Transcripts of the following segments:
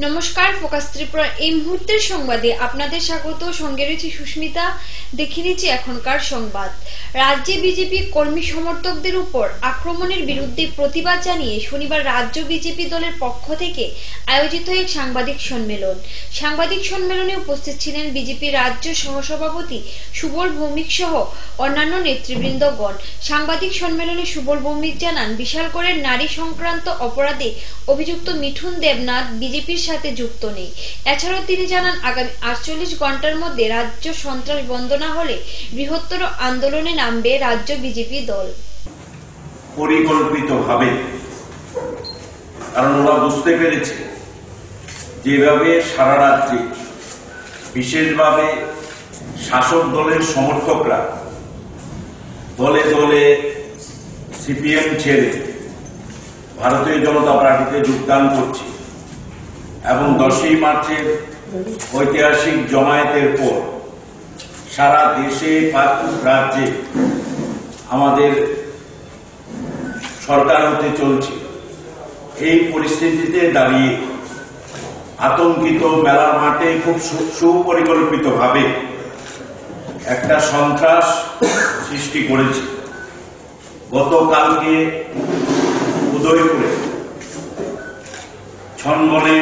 নমস্কার, ফোকাস ত্রিপুরা এই মুহূর্তের সংবাদে আপনাদের স্বাগত। সঙ্গে রয়েছে সুস্মিতা। দেখে নিচ্ছি এখনকার সংবাদ। রাজ্যে বিজেপি কর্মী সমর্থকদের উপর আক্রমণের বিরুদ্ধে প্রতিবাদ জানিয়ে শনিবার রাজ্য বিজেপি দলের পক্ষ থেকে আয়োজিত এক সাংবাদিক সম্মেলন। সাংবাদিক সম্মেলনে উপস্থিত ছিলেন বিজেপি রাজ্য সহসভাপতি সুবল ভৌমিক সহ অন্যান্য নেতৃবৃন্দগণ। সাংবাদিক সম্মেলনে সুবল ভৌমিক জানান, বিশালগড়ের নারী সংক্রান্ত অপরাধে অভিযুক্ত মিঠুন দেবনাথ বিজেপির সাথে যুক্ত নেই। এছাড়াও তিনি জানান, আগামী 48 ঘন্টার মধ্যে রাজ্য সন্ত্রাস বন্ধ না হলে বৃহত্তর আন্দোলনে নামবে রাজ্য বিজেপি দল। পরিকল্পিতভাবে, কারণ ওরা বুঝতে পেরেছে যেভাবে সারা রাজ্যে বিশেষভাবে শাসক দলের সমর্থকরা দলে দলে সিপিএম ছেড়ে ভারতীয় জনতা পার্টিতে যোগদান করছে এবং 10ই মার্চের ঐতিহাসিক জমায়েতের পর সারা দেশে রাজ্যে আমাদের সরকার হতে চলছে। এই পরিস্থিতিতে দাঁড়িয়ে আতঙ্কিত মেলার মাঠে খুব সুপরিকল্পিতভাবে একটা সন্ত্রাস সৃষ্টি করেছে। গতকালকে উদয়পুরে ছনবনে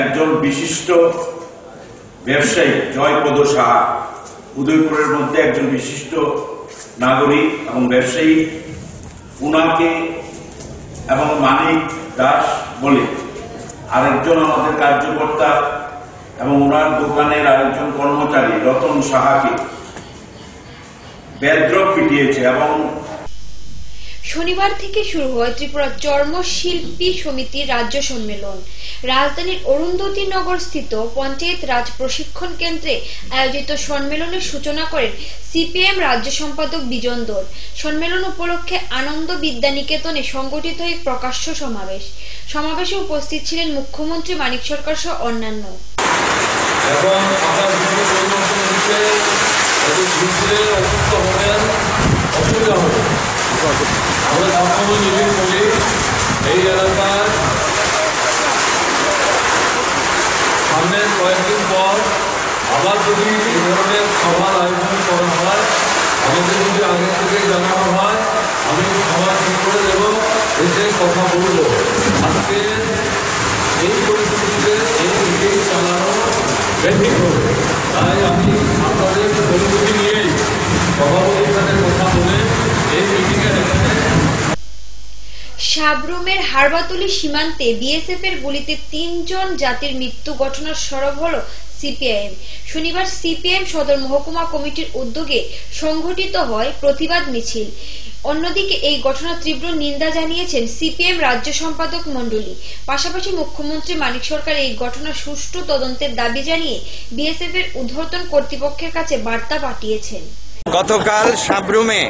একজন বিশিষ্ট ব্যবসায়ী জয়পদ সাহা, উদয়পুরের মধ্যে একজন বিশিষ্ট নাগরিক এবং ব্যবসায়ী, উনাকে এবং মানিক দাস বলে আরেকজন আমাদের কার্যকর্তা এবং ওনার দোকানের আরেকজন কর্মচারী রতন সাহাকে বেধড়ক পিটিয়েছে। এবং শনিবার থেকে শুরু হয় ত্রিপুরা চর্মশিল্পী সমিতির রাজ্য সম্মেলন। রাজধানীর অরুন্ধতী নগর স্থিত পঞ্চায়েত রাজ প্রশিক্ষণ কেন্দ্রে আয়োজিত সম্মেলনের সূচনা করেন সিপিএম রাজ্য সম্পাদক বিজন দর। সম্মেলন উপলক্ষে আনন্দ বিদ্যানিকেতনে সংগঠিত এক প্রকাশ্য সমাবেশে উপস্থিত ছিলেন মুখ্যমন্ত্রী মানিক সরকার সহ অন্যান্য। এই এলাকার সামনের কয়েকদিন পর আবার যদি এই ধরনের সভার আয়োজন করা হয়, আমাদের যদি আগে থেকে জানানো হয়, আমি সভা ঠিক করে দেব, এসে কথা বলব। আজকে এই পরিস্থিতিতে এই মিটিং চালানো ব্যাধিক হবে, তাই আমি আপনাদের অনুমতি নিয়েই সভাপতির সাথে কথা বলে এই মিটিংয়ের এখানে। সাবরুমের হারবাতলি সীমান্তে বিএসএফ এর গুলিতে 3 জন জাতির মৃত্যু ঘটনার সরব হল সিপিআইএম। শনিবার সিপিএম সদর মহকুমা কমিটির উদ্যোগে সংঘটিত হয় প্রতিবাদ মিছিল। অন্যদিকে এই ঘটনার তীব্র নিন্দা জানিয়েছেন সিপিএম রাজ্য সম্পাদক মণ্ডলী। পাশাপাশি মুখ্যমন্ত্রী মানিক সরকার এই ঘটনার সুষ্ঠু তদন্তের দাবি জানিয়ে বিএসএফ এর ঊর্ধ্বতন কর্তৃপক্ষের কাছে বার্তা পাঠিয়েছেন। গতকাল সাবরুমে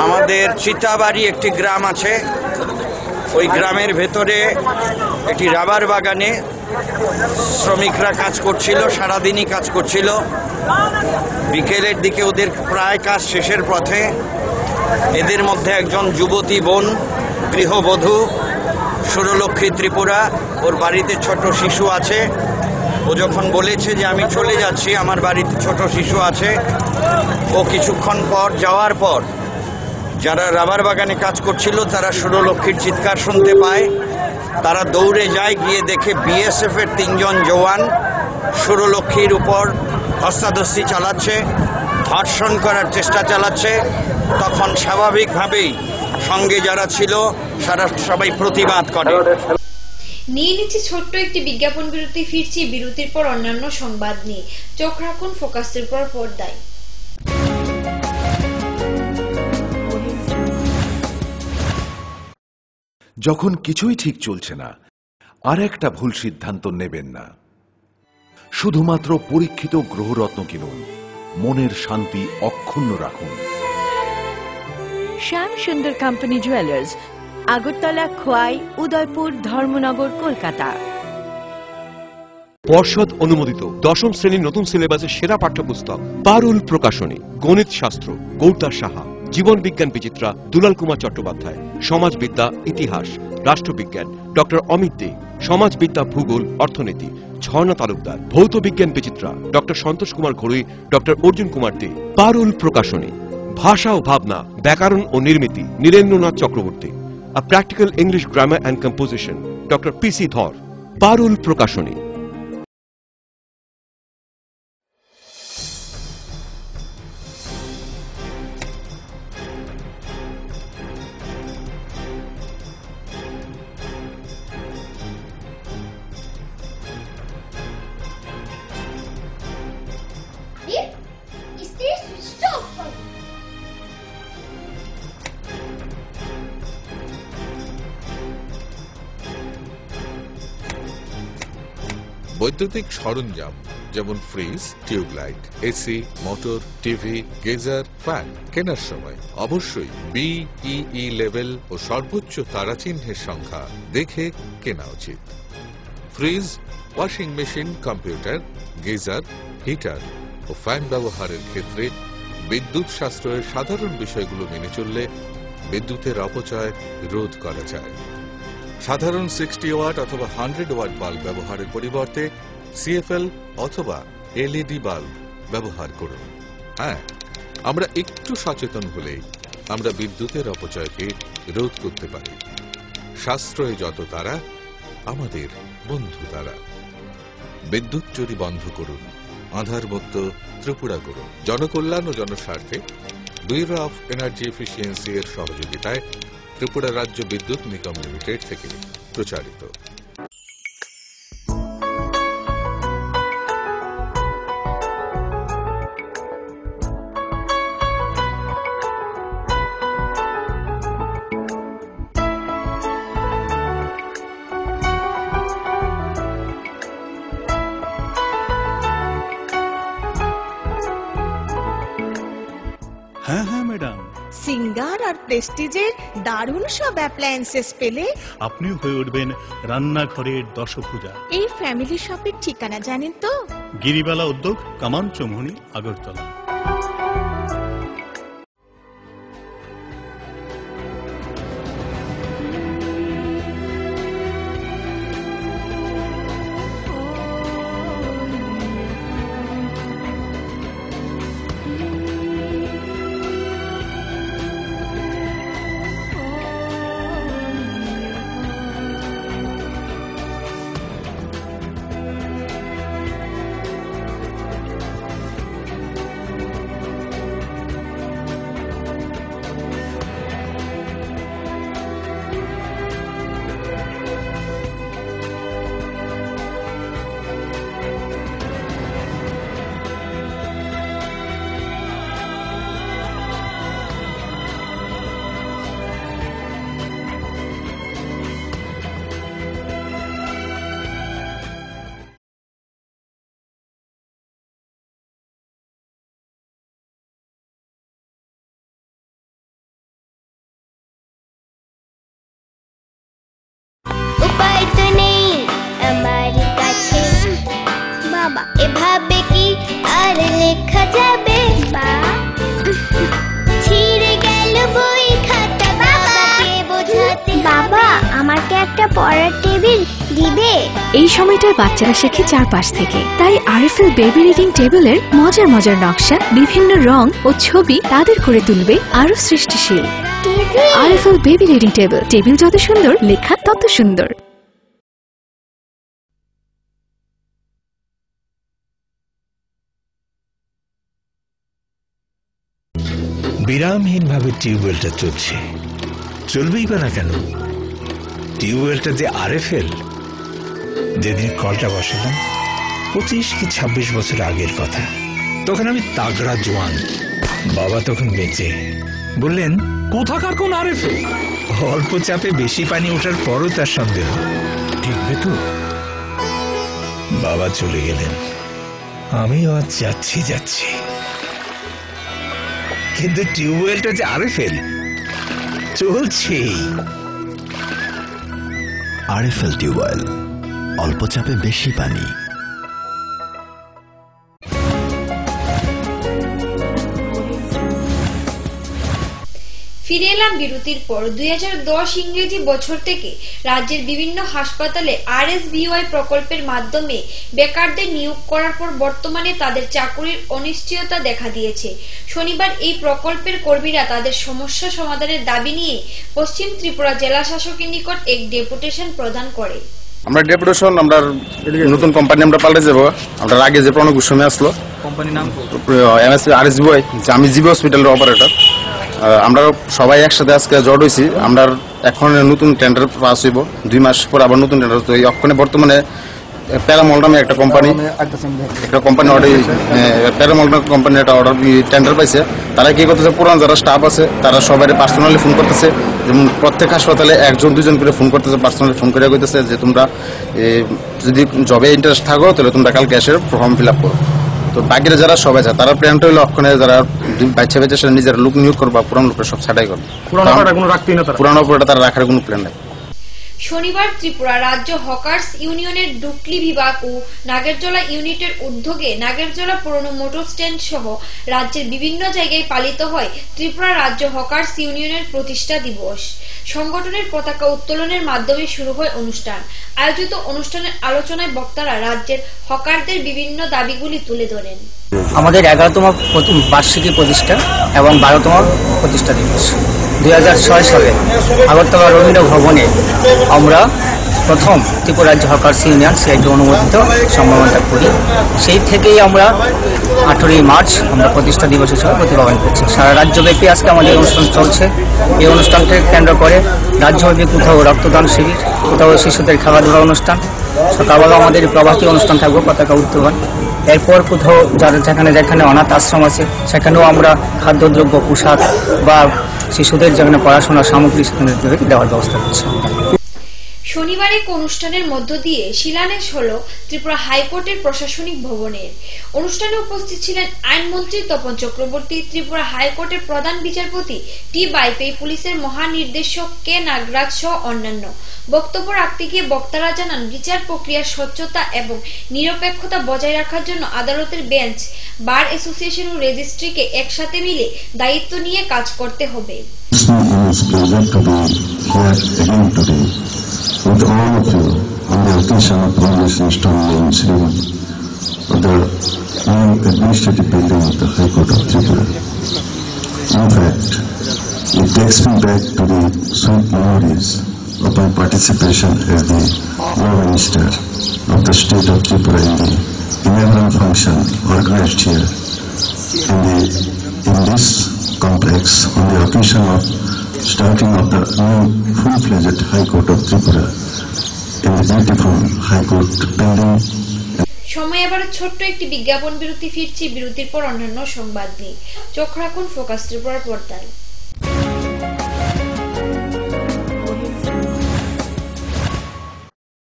আমাদের চিতাবাড়ি একটি গ্রাম আছে, ওই গ্রামের ভেতরে একটি রাবার বাগানে শ্রমিকরা কাজ করছিল, সারাদিনই কাজ করছিল। বিকেলের দিকে ওদের প্রায় কাজ শেষের পথে এদের মধ্যে একজন যুবতী বোন, গৃহবধূ, সুরলক্ষ্মী ত্রিপুরা, ওর বাড়িতে ছোট শিশু আছে। ও যখন বলেছে যে আমি চলে যাচ্ছি, আমার বাড়িতে ছোট শিশু আছে, ও কিছুক্ষণ পর যাওয়ার পর যারা রাবার বাগানে কাজ করছিল তারা সুরলক্ষ্মীর চিৎকার শুনতে পায়। তারা দৌড়ে যায়, গিয়ে দেখে বিএসএফ এর 3 জন জওয়ান সুরলক্ষ্মীর উপর ধস্তাধস্তি চালাচ্ছে, ধর্ষণ করার চেষ্টা চালাচ্ছে। তখন স্বাভাবিকভাবেই সঙ্গে যারা ছিল সবাই প্রতিবাদ করে। নিয়ে নিচ্ছি ছোট্ট একটি বিজ্ঞাপন বিরতি। ফিরছি বিরতির পর অন্যান্য সংবাদ নিয়ে। চোখ রাখুন ফোকাসের পর্দায়। যখন কিছুই ঠিক চলছে না, আর একটা ভুল সিদ্ধান্ত নেবেন না। শুধুমাত্র পরীক্ষিত গ্রহরত্ন কিনুন, মনের শান্তি অক্ষুণ্ণ রাখুন। শ্যাম সুন্দর কোম্পানি জুয়েলার্স, আগরতলা, খোয়াই, উদয়পুর, ধর্মনগর, কলকাতা। পর্ষদ অনুমোদিত 10ম শ্রেণীর নতুন সিলেবাসের সেরা পাঠ্যপুস্তক পারুল প্রকাশনী, গণিত শাস্ত্র, গৌতা সাহা, জীবন বিজ্ঞান বিচিত্রা দুলাল কুমার চট্টোপাধ্যায়, সমাজবিদ্যা ইতিহাস রাষ্ট্রবিজ্ঞান ডক্টর অমিত দে, সমাজবিদ্যা ভূগোল অর্থনীতি ঝর্ণা তালুকদার, ভৌত বিজ্ঞান বিচিত্রা ডক্টর সন্তোষ কুমার ঘড়ুই, ডক্টর অর্জুন কুমার দে, পারুল প্রকাশনী ভাষা ও ভাবনা ব্যাকরণ ও নির্মিতি Nirendranath Chakraborty, A Practical English Grammar and Composition doctor PC Dhar, Parul Prakashani. বৈদ্যুতিক সরঞ্জাম যেমন fridge, tubelight, AC, motor, TV, geyser, fan কেনার সময় অবশ্যই BEE লেভেল ও সর্বোচ্চ তারাচিহ্নের সংখ্যা দেখে কেনা উচিত। Fridge, washing machine, computer, geyser, heater ও ফ্যান ব্যবহারের ক্ষেত্রে বিদ্যুৎ সাশ্রয়ের সাধারণ বিষয়গুলো মেনে চললে বিদ্যুতের অপচয় রোধ করা যায়। সাধারণ 60 ওয়াট অথবা 100 ওয়াট বাল্ব ব্যবহারের পরিবর্তে CFL অথবা LED বাল্ব ব্যবহার করুন। হ্যাঁ, আমরা একটু সচেতন হলেই আমরা বিদ্যুতের অপচয়কে রোধ করতে পারি। সাশ্রয় যত তারা, আমাদের বন্ধু তারা। বিদ্যুৎ চুরি বন্ধ করুন, আধারমুক্ত ত্রিপুরা করুন। জনকল্যাণ ও জনস্বার্থে ব্যুরো অফ এনার্জি এফিসিয়েন্সি এর সহযোগিতায় ত্রিপুরা রাজ্য বিদ্যুৎ নিগম লিমিটেড থেকে প্রচারিত। হ্যাঁ হ্যাঁ ম্যাডাম, সিঙ্গার আর প্রেস্টিজের দারুণ সব অ্যাপ্লায়েন্সেস পেলে আপনিও হয়ে উঠবেন রান্নাঘরের দশভুজা। এই ফ্যামিলি শপের ঠিকানা জানেন তো? গিরিবালা উদ্যোগ, কামান চৌমুহনী, আগরতলা। উপায় তো নেই আমার কাছে বাবা, এভাবে কি আর লেখা যাবে? ছিঁড়ে গেল বই খাতা, বাবাকে বোঝাতে। বাবা, আমাকে একটা পড়ার টেবিল দিবে? এই সময়টার বাচ্চারা শেখে চারপাশ থেকে, তাই RFL বেবি রিডিং টেবিলের মজার মজার নকশা, বিভিন্ন রং ও ছবি তাদের করে তুলবে আরো সৃষ্টিশীল। RFL baby reading table, table যত সুন্দর, লেখা তত সুন্দর। বিরামহীনভাবে টিউবওয়েলটা চলছে, চলবেই বা না কেন? টিউবওয়েলটা যে RFL। যেদিন কলটা বসালাম 25 কি 26 বছর আগের কথা, তখন আমি তাগড়া জোয়ান, বাবা তখন বেঁচে। বললেন, কোথাকার কোন RFL? অল্প চাপে বেশি পানি ওঠার পরও তার সন্দেহ, ঠিকবে তো? বাবা চলে গেলেন, আমিও আজ যাচ্ছি, কিন্তু টিউবওয়েলটা যে RFL চলছেই। RFL টিউবওয়েল, অল্প চাপে বেশি পানি। ফিরে এলাম বিরতির পর। 2010 ইংরেজি বছর থেকে রাজ্যের বিভিন্ন হাসপাতালে RSBY প্রকল্পের মাধ্যমে বেকারদের নিয়োগ করার পর বর্তমানে তাদের চাকরির অনিশ্চয়তা দেখা দিয়েছে। শনিবার এই প্রকল্পের কর্মীরা তাদের সমস্যা সমাধানের দাবি নিয়ে পশ্চিম ত্রিপুরা জেলা শাসকের নিকট এক ডেপুটেশন প্রদান করে। আমরা ডেপুটেশন আমরা নতুন কোম্পানি আমরা পাল্টে যাবো। আমরা আগে যে প্রণব গোস্বামী আসলো কোম্পানির নাম RSBY, আমি জিবি হসপিটালের অপারেটর। আমরা সবাই একসাথে আজকে জড় হয়েছি। আমরা এখন নতুন টেন্ডার পাস হইব, 2 মাস পর আবার নতুন টেন্ডার। তো এখন বর্তমানে প্যারামল নামে একটা কোম্পানি প্যারামল কোম্পানি একটা অর্ডার টেন্ডার পাইছে। তারা কি করতেছে, পুরান যারা স্টাফ আছে তারা সবাই পার্সোনালি ফোন করতেছে। যেমন প্রত্যেক হাসপাতালে 1-2 করে ফোন করতেছে, পার্সোনালি ফোন করে কইতেছে যে তোমরা যদি জবে ইন্টারেস্ট থাকো তাহলে তোমরা কালকে এসে ফর্ম ফিল আপ করো। তো বাকিরা যারা সবাই আছে তারা প্ল্যানটা হইলে ওখানে যারা বাচ্চা বাচ্চা নিজেরা লোক নিয়োগ করবা, পুরান লোকের সব ছাটাই করবে। পুরানো অপারেটর তারা রাখার কোনো প্ল্যান নাই। শনিবার ত্রিপুরা রাজ্য হকার্স ইউনিয়নের ডুকলি বিভাগ ও নাগেরজলা ইউনিটের উদ্যোগে নাগেরজলা পুরনো মোটর স্ট্যান্ড সহ রাজ্যের বিভিন্ন জায়গায় পালিত হয় ত্রিপুরা রাজ্য হকার্স ইউনিয়নের প্রতিষ্ঠা দিবস। সংগঠনের পতাকা উত্তোলনের মাধ্যমে শুরু হয় অনুষ্ঠান। আয়োজিত অনুষ্ঠানের আলোচনায় বক্তারা রাজ্যের হকারদের বিভিন্ন দাবিগুলি তুলে ধরেন। আমাদের 11তম বার্ষিকী প্রতিষ্ঠা এবং 12তম প্রতিষ্ঠা দিবস 2006 সালে আগরতলা রবীন্দ্র ভবনে আমরা প্রথম ত্রিপুরা রাজ্য হকার্স ইউনিয়ন CIT অনুমোদিত সম্মেলনটা করি। সেই থেকেই আমরা 18ই মার্চ আমরা প্রতিষ্ঠা দিবস হিসেবে প্রতিপালন করছি। সারা রাজ্যব্যাপী আজকে আমাদের অনুষ্ঠান চলছে। এই অনুষ্ঠানকে কেন্দ্র করে রাজ্যব্যাপী কোথাও রক্তদান শিবির, কোথাও শিশুদের খেলাধুলা অনুষ্ঠান, সকালবেলা আমাদের প্রভাতী অনুষ্ঠান থাকবে পতাকা উত্তোলন। এরপর কোথাও যেখানে অনাথ আশ্রম আছে সেখানেও আমরা খাদ্যদ্রব্য, পোশাক বা শিশুদের যেখানে পড়াশোনার সামগ্রী সেখানে দেওয়ার ব্যবস্থা করছি। শনিবার এক অনুষ্ঠানের মধ্য দিয়ে শিলান্যাস হল ত্রিপুরা হাইকোর্টের প্রশাসনিক ভবনের। অনুষ্ঠানে উপস্থিত ছিলেন আইনমন্ত্রী তপন চক্রবর্তী, ত্রিপুরা হাইকোর্টের প্রধান বিচারপতি টি বাইপেই, পুলিশের মহানির্দেশক কে নাগরাজ সহ অন্যান্য। বক্তব্য রাখতে গিয়ে বক্তারা জানান, বিচার প্রক্রিয়ার স্বচ্ছতা এবং নিরপেক্ষতা বজায় রাখার জন্য আদালতের বেঞ্চ, বার অ্যাসোসিয়েশন ও রেজিস্ট্রিকে একসাথে মিলে দায়িত্ব নিয়ে কাজ করতে হবে। With all of you on the occasion of Congress installment ceremony of the new administrative building of the High Court of Tripura. In fact, it takes me back to the sweet memories of my participation as the Law Minister of the state of Tripura in the inaugural function organized here in this complex on the occasion of starting of the new full-fledged High Court of Tripura in the beautiful High Court building. সময় আবার ছোট্ট একটি বিজ্ঞাপন বিরতি। ফিরছি বিরতির পর অন্যান্য সংবাদ নিয়ে। চোখ রাখুন ফোকাস ত্রিপুরার পর্দায়।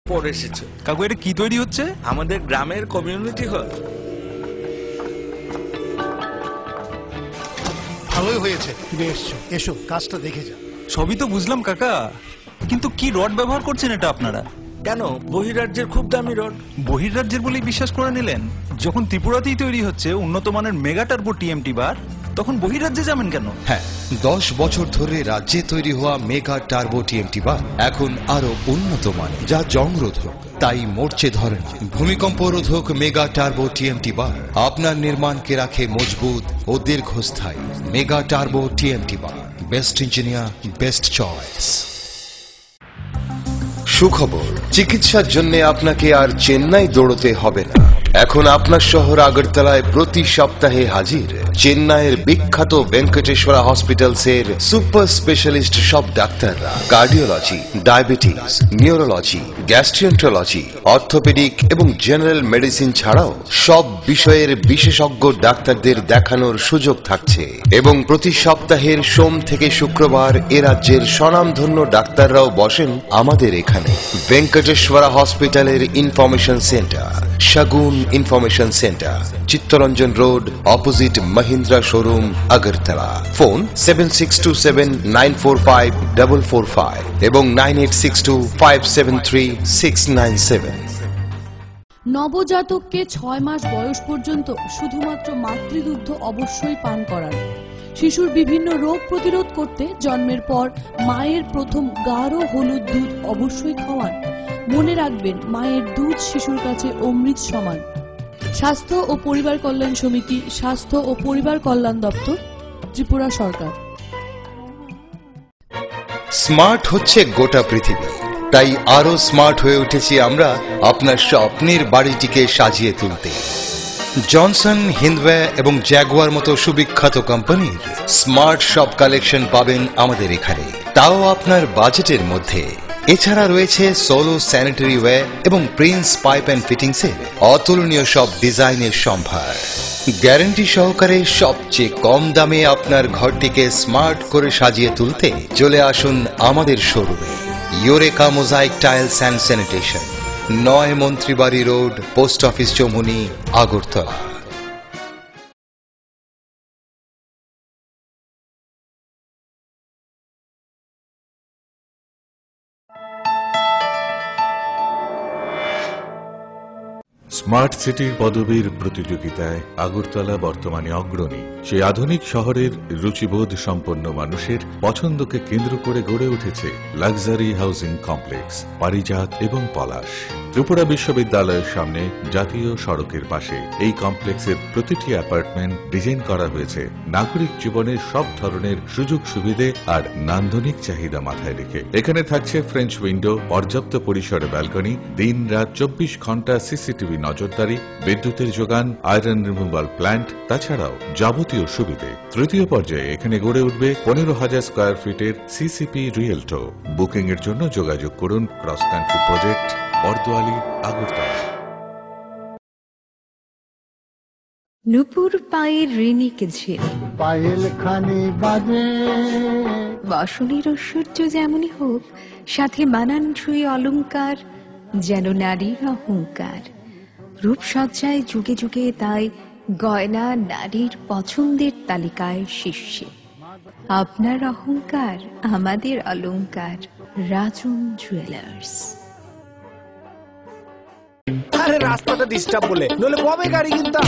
পরে এসেছে কাকু, এটা কি তৈরি হচ্ছে? আমাদের গ্রামের কমিউনিটি হল। ভালোই হয়েছে তুমি এসছো। এসো কাজটা দেখে যা। সবই তো বুঝলাম কাকা, কিন্তু কি রড ব্যবহার করছেন এটা আপনারা? কেন, বহিরাজ্যের খুব দামি রড। বহিরাজ্যের বলেই বিশ্বাস করে নিলেন? যখন ত্রিপুরাতেই তৈরি হচ্ছে উন্নত মানের মেগা টার্বো TMT বার, তখন বহিরাজ্যে যাবেন কেন? হ্যাঁ, 10 বছর ধরে রাজ্যে তৈরি হওয়া মেগা টার্বো TMT বার এখন আরো উন্নত মানের, যা জংরোধক, তাই মরচে ধরে না। ভূমিকম্প রোধক মেগা টার্বো TMT বার আপনার নির্মাণকে রাখে মজবুত ও দীর্ঘস্থায়ী। মেগা টার্বো TMT বার, বেস্ট ইঞ্জিনিয়ার, বেস্ট চয়েস। সুখবর, চিকিৎসার জন্য আপনাকে আর চেন্নাই দৌড়তে হবে না। এখন আপনার শহর আগরতলায় প্রতি সপ্তাহে হাজির চেন্নাইয়ের বিখ্যাত ভেঙ্কটেশ্বরা হসপিটালসের সুপার স্পেশালিস্ট সব ডাক্তাররা। Cardiology, diabetes, neurology, gastroenterology, orthopaedic এবং জেনারেল মেডিসিন ছাড়াও সব বিষয়ের বিশেষজ্ঞ ডাক্তারদের দেখানোর সুযোগ থাকছে। এবং প্রতি সপ্তাহের সোম থেকে শুক্রবার এ রাজ্যের স্বনামধন্য ডাক্তাররাও বসেন আমাদের এখানে। ভেঙ্কটেশ্বরা হসপিটালের information centre, Shagun information centre, Chittaranjan road, opposite Mahindra showroom, Agartala. Phone 7627945445 এবং 9862573697। নবজাতককে 6 মাস বয়স পর্যন্ত শুধুমাত্র মাতৃদুগ্ধ অবশ্যই পান করান। শিশুর বিভিন্ন রোগ প্রতিরোধ করতে জন্মের পর মায়ের প্রথম গাঢ় হলুদ দুধ অবশ্যই খাওয়ান। মনে রাখবেন, মায়ের দুধ শিশুর কাছে অমৃত সমান। স্বাস্থ্য ও পরিবার কল্যাণ সমিতি, স্বাস্থ্য ও পরিবার কল্যাণ দপ্তর, ত্রিপুরা সরকার। স্মার্ট হচ্ছে গোটা পৃথিবী, তাই আরো স্মার্ট হয়ে উঠেছি আমরা আপনার স্বপ্নের বাড়িটিকে সাজিয়ে তুলতে। জনসন, হিন্দওয়ে এবং জ্যাগুয়ার মতো সুবিখ্যাত কোম্পানির স্মার্ট সব কালেকশন পাবেন আমাদের এখানে, তাও আপনার বাজেটের মধ্যে। এছাড়া রয়েছে সোলো স্যানিটারি ওয়্যার এবং প্রিন্স পাইপ অ্যান্ড ফিটিংসের অতুলনীয় সব ডিজাইনের সম্ভার। গ্যারান্টি সহকারে সবচেয়ে কম দামে আপনার ঘরটিকে স্মার্ট করে সাজিয়ে তুলতে চলে আসুন আমাদের শোরুমে। Eureka mosaic tiles and sanitation, 9 Mantribari road, post office Chowmuhani, Agartala. Smart সিটির পদবীর প্রতিযোগিতায় আগরতলা বর্তমানে অগ্রণী। সেই আধুনিক শহরের রুচিবোধ সম্পন্ন মানুষের পছন্দকে কেন্দ্র করে গড়ে উঠেছে লাক্সারি হাউজিং কমপ্লেক্স পারিজাত এবং পলাশ। ত্রিপুরা বিশ্ববিদ্যালয়ের সামনে জাতীয় সড়কের পাশে এই কমপ্লেক্সের প্রতিটি অ্যাপার্টমেন্ট ডিজাইন করা হয়েছে নাগরিক জীবনের সব ধরনের সুযোগ সুবিধে আর নান্দনিক চাহিদা মাথায় রেখে। এখানে থাকছে ফ্রেঞ্চ উইন্ডো, পর্যাপ্ত পরিসরে ব্যালকনি, দিন রাত 24 ঘন্টা সিসিটিভি নজরদারি, বিদ্যুতের যোগান, আয়রন রিমুভাল প্ল্যান্ট, তাছাড়াও যাবতীয় সুবিধে। তৃতীয় পর্যায়ে এখানে গড়ে উঠবে 15,000 স্কয়ার ফিটের সিসিপি রিয়েলটো। বুকিং এর জন্য যোগাযোগ করুন cross country project, Bordowali, Agartala. নুপুর পায়ের ঋণিক ঝিল, পায়েল খানি বাজে, বসনের ঐশ্বর্য যেমনই হোক, সাথে মানানসই অলংকার, যেন নারীর অহংকার। রূপসজ্জায় যুগে যুগে তাই গয়না নারীর পছন্দের তালিকায় শীর্ষে। আপনার অহংকার আমাদের অলংকার, রাজন জুয়েলার্স। আরে রাস্তাটা ডিস্টার্ব বলে, নইলে কবে গাড়ি কিনতাম।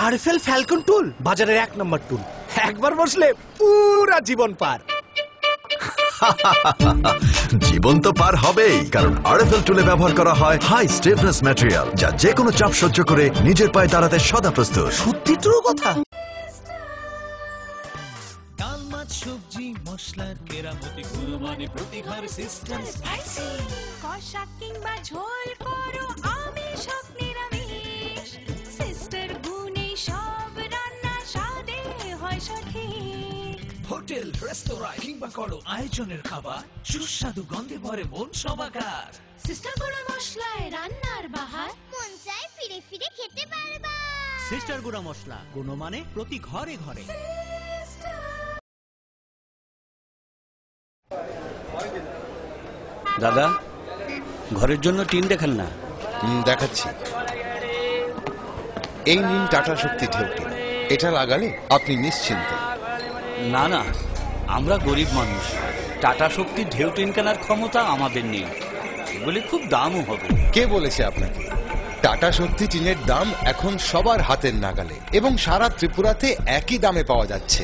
আরএফএল ফ্যালকন টুল বাজারের 1 নম্বর টুল, একবার বসলে পুরা জীবন পার। জীবন তো পার হবেই, কারণ আরএফএল টুলে ব্যবহার করা হয় হাই স্টিফনেস ম্যাটেরিয়াল, যা যে কোনো চাপ সহ্য করে নিজের পায়ে দাঁড়াতে সদা প্রস্তুত। সত্যি ট্রু কথা। ডাল মাছ সবজি মশলার কেরামতি, গুণমানে প্রতিঘার সিস্টেম স্পাইসি। কষা কিংবা ঝোল করো আমিষ হোক নিরামিষ, সিস্টার গুণে সব রান্না স্বাদে হয় সঠিক। হোটেল, রেস্তোরাঁ কিংবা করো আয়োজনের খাবার, সুস্বাদু গন্ধে ভরে মন সমাকার। সিস্টার গুঁড়া মশলায় রান্নার বাহার, মন চায় ফিরে ফিরে খেতে পারবা। সিস্টার গুঁড়া মশলা, গুণমানে প্রতি ঘরে ঘরে। দাদা, ঘরের জন্য টিন দেখান না। দেখাচ্ছি। এই নিন টাটা শক্তি ঢেউটি, এটা লাগালে আপনি নিশ্চিন্ত। না না, আমরা গরিব মানুষ, টাটা শক্তির ঢেউ টিন কেনার ক্ষমতা আমাদের নেই। এগুলি খুব দামও হবে। কে বলেছে আপনাকে? টাটা শক্তি টিনের দাম এখন সবার হাতের নাগালে এবং সারা ত্রিপুরাতে একই দামে পাওয়া যাচ্ছে।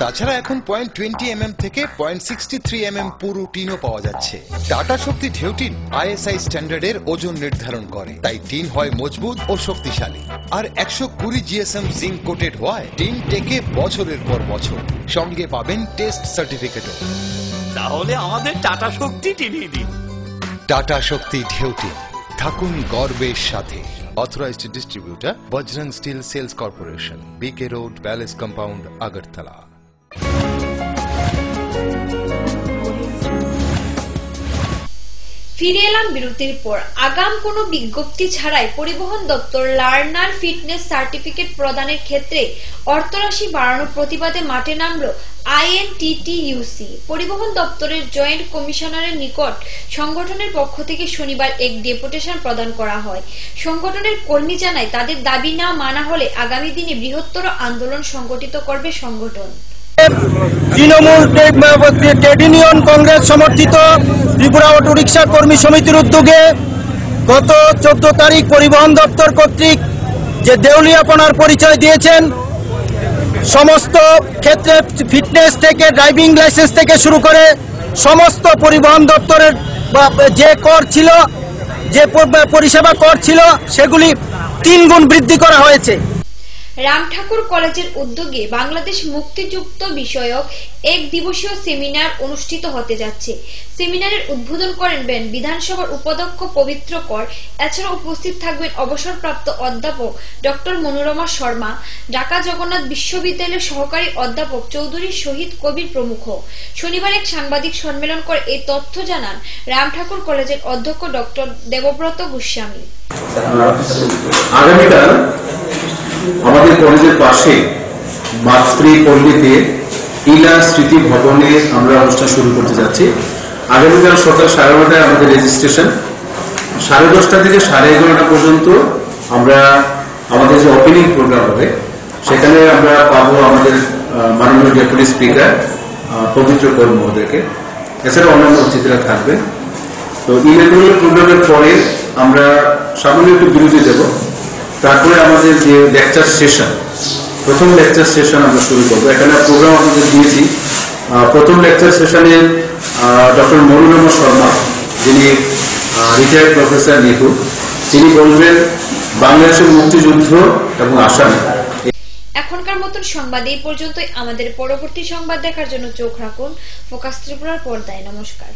তাছাড়া এখন 0.20 থেকে 0.63 পুরো টিনও পাওয়া যাচ্ছে। টাটা শক্তি ঢেউ টিন ISI স্ট্যান্ডার্ডের ওজন নির্ধারণ করে, তাই টিন হয় মজবুত ও শক্তিশালী। আর 120 GSM জিঙ্ক কোটেড হওয়ায় টিন টেকে বছরের পর বছর। সঙ্গে পাবেন টেস্ট সার্টিফিকেটও। তাহলে আমাদের টাটা শক্তি টিনই দিন। টাটা শক্তি ঢেউ টিন, থাকুন গর্বের সাথে। Authorized distributor Bajrang steel sales corporation, BK road, palace compound, Agartala. ফিরে এলাম বিরতির পর। আগাম কোনো বিজ্ঞপ্তি ছাড়াই পরিবহন দপ্তর লার্নার ফিটনেস সার্টিফিকেট প্রদানের ক্ষেত্রে অর্থরাশি বাড়ানোর প্রতিবাদে মাঠে নামল INTTUC। পরিবহন দপ্তরের জয়েন্ট কমিশনারের নিকট সংগঠনের পক্ষ থেকে শনিবার এক ডেপুটেশন প্রদান করা হয়। সংগঠনের কর্মী জানায়, তাদের দাবি না মানা হলে আগামী দিনে বৃহত্তর আন্দোলন সংগঠিত করবে সংগঠন। তৃণমূল ট্রেড ইউনিয়ন কংগ্রেস সমর্থিত ত্রিপুরা অটো রিক্সা কর্মী সমিতির উদ্যোগে গত 14 তারিখ পরিবহন দপ্তর কর্তৃক যে দেউলিয়াপনার পরিচয় দিয়েছেন, সমস্ত ক্ষেত্রে ফিটনেস থেকে ড্রাইভিং লাইসেন্স থেকে শুরু করে সমস্ত পরিবহন দপ্তরের যে কর ছিল, যে পরিষেবা কর ছিল, সেগুলি 3 গুণ বৃদ্ধি করা হয়েছে। রাম ঠাকুর কলেজের উদ্যোগে বাংলাদেশ মুক্তিযুদ্ধ বিষয়ক এক দিবসীয় সেমিনার অনুষ্ঠিত হতে যাচ্ছে। সেমিনারের উদ্বোধন করবেন বিধানসভার উপাধ্যক্ষ পবিত্র কর। এছাড়া উপস্থিত থাকবেন অবসরপ্রাপ্ত অধ্যাপক ডক্টর মনোরমা শর্মা, ঢাকা জগন্নাথ বিশ্ববিদ্যালয়ের সহকারী অধ্যাপক চৌধুরী শহীদ কবির প্রমুখ। শনিবার এক সাংবাদিক সম্মেলন করে এই তথ্য জানান রাম ঠাকুর কলেজের অধ্যক্ষ ডক্টর দেবব্রত গোস্বামী। আগামীকাল আমাদের কলেজের পাশে মাতৃপল্লীতে ইলা স্মৃতি ভবনে আমরা অনুষ্ঠান শুরু করতে যাচ্ছি। আগামীকাল সকাল 9:30টায় আমাদের রেজিস্ট্রেশন, 10:30 থেকে 11:30 পর্যন্ত আমরা আমাদের যে ওপেনিং প্রোগ্রাম হবে সেখানে আমরা পাবো আমাদের মাননীয় ডেপুটি স্পিকার পবিত্র কর মহোদয়কে। এছাড়া অন্যান্য অতিথিরা থাকবেন। তো ইলেকট্রাল প্রোগ্রামের পরে আমরা সামান্য একটু বিরতি দেব। তারপরে আমাদের যে লেকচার সেশন, প্রথম লেকচার সেশন আমরা শুরু করবো। এখানে প্রোগ্রাম আমাদের দিয়েছি। প্রথম লেকচার সেশনে ডক্টর মনোরমা শর্মা, যিনি রিটায়ার্ড প্রফেসর নেহরু, তিনি বলবেন বাংলাদেশের মুক্তিযুদ্ধ এবং আসাম। এখনকার মতন সংবাদ এই পর্যন্তই। আমাদের পরবর্তী সংবাদ দেখার জন্য চোখ রাখুন ফোকাস ত্রিপুরার পর্দায়। নমস্কার।